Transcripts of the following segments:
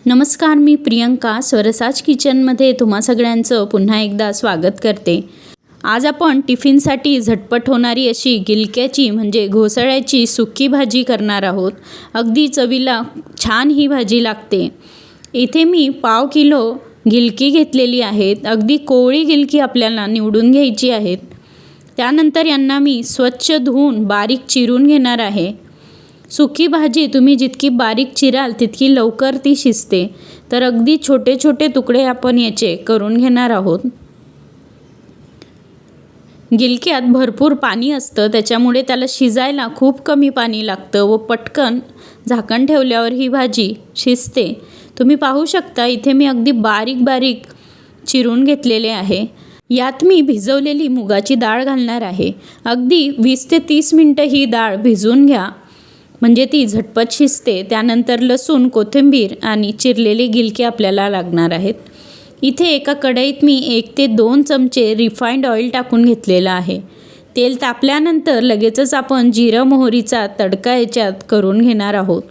नमस्कार, मी प्रियंका स्वरसाज किचनमध्ये तुम्हा सगळ्यांचं पुन्हा एकदा स्वागत करते। आज आपण टिफिनसाठी झटपट होणारी अशी गिलक्याची म्हणजे घोसाळ्याची सुकी भाजी करणार आहोत। अगदी चवीला छान ही भाजी लागते। इथे मी पाव किलो गिलकी घेतलेली आहेत। अगदी कोवळी गिलकी आपल्याला निवडून घ्यायची आहेत। त्यानंतर यांना मी स्वच्छ धुवून बारीक चिरून घेणार आहे। सुकी भाजी तुम्ही जितकी बारीक चिराल तितकी लवकर ती शिजते। तर अगदी छोटे छोटे तुकडे आपण याचे करून घेणार आहोत। गिलक्यात भरपूर पाणी असतं, त्याच्यामुळे त्याला शिजायला खूप कमी पाणी लागतं व पटकन झाकण ठेवल्यावर ही भाजी शिजते। तुम्ही पाहू शकता इथे मी अगदी बारीक बारीक चिरून घेतलेले आहे। यात मी भिजवलेली मुगाची डाळ घालणार आहे। अगदी 20 ते 30 मिनिटं ही डाळ भिजवून घ्या, म्हणजे ती झटपट शिजते। त्यानंतर लसूण, कोथिंबीर आणि चिरलेले गिलके आपल्याला लागणार आहेत। इथे एका कढईत मी 1 ते 2 चमचे रिफाइंड ऑइल टाकून घेतलेलं आहे। तेल तापल्यानंतर लगेचच आपण जिरं मोहरीचा तडका याच्यात करून घेणार आहोत।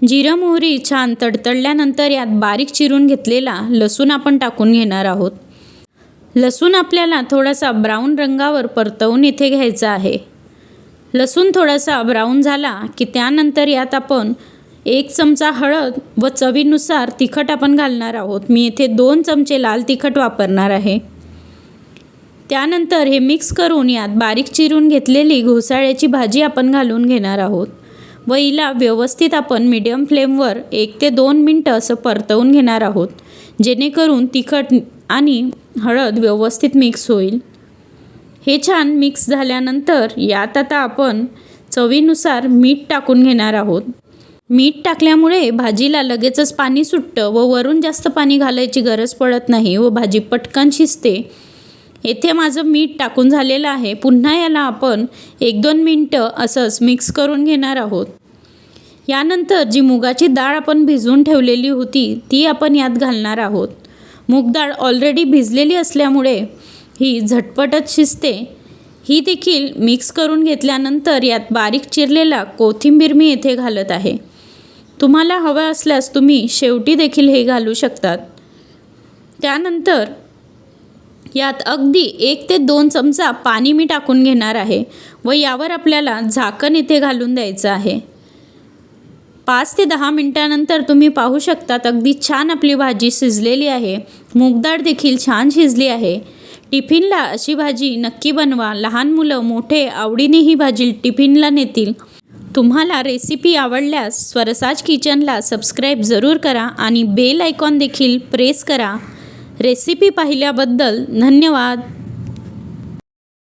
जिरं मोहरी छान तडतडल्यानंतर यात बारीक चिरून घेतलेला लसूण आपण टाकून घेणार आहोत। लसूण आपल्याला थोडासा ब्राऊन रंगावर परतवून इथे घ्यायचा आहे। लसूण थोडासा ब्राऊन झाला की त्यानंतर यात आपण 1 चमचा हळद व चवीनुसार तिखट आपण घालणार आहोत। मी इथे 2 चमचे लाल तिखट वापरणार आहे। त्यानंतर हे मिक्स करून यात बारीक चिरून घेतलेली घोसाळ्याची भाजी आपण घालून घेणार आहोत व हिला व्यवस्थित आपण मीडियम फ्लेमवर 1 ते 2 मिनटं असं परतवून घेणार आहोत, जेणेकरून तिखट आणि हळद व्यवस्थित मिक्स होईल। हे छान मिक्स झाल्यानंतर यात आता आपण चवीनुसार मीठ टाकून घेणार आहोत। मीठ टाकल्यामुळे भाजीला लगेचच पाणी सुटतं व वरून जास्त पाणी घालायची गरज पडत नाही व भाजी पटकन शिजते। येथे माझं मीठ टाकून झालेलं आहे। पुन्हा याला आपण 1-2 मिनटं असंच मिक्स करून घेणार आहोत। यानंतर जी मुगाची डाळ आपण भिजवून ठेवलेली होती ती आपण यात घालणार आहोत। मूग डाळ ऑलरेडी भिजलेली असल्यामुळे ही झटपटच शिजते। ही देखील मिक्स करून घेतल्यानंतर यात बारीक चिरलेला कोथिंबीर मी येथे घालत आहे। तुम्हाला हवं असल्यास तुम्ही शेवटी देखील हे घालू शकतात। त्यानंतर यात अगदी 1 ते 2 चमचा पाणी मी टाकून घेणार आहे व यावर आपल्याला झाकण इथे घालून द्यायचं आहे। 5 ते 10 मिनिटांनंतर तुम्ही पाहू शकतात अगदी छान आपली भाजी शिजलेली आहे। मूग डाळ देखील छान शिजली आहे। टिफिनला अशी भाजी नक्की बनवा। लहान मुलं मोठे आवडीने ही भाजी टिफिनला नेतील। तुम्हाला रेसिपी आवडल्यास स्वरसाज किचनला सबस्क्राईब जरूर करा आणि बेल आयकॉन देखील प्रेस करा। रेसिपी पाहिल्याबद्दल धन्यवाद।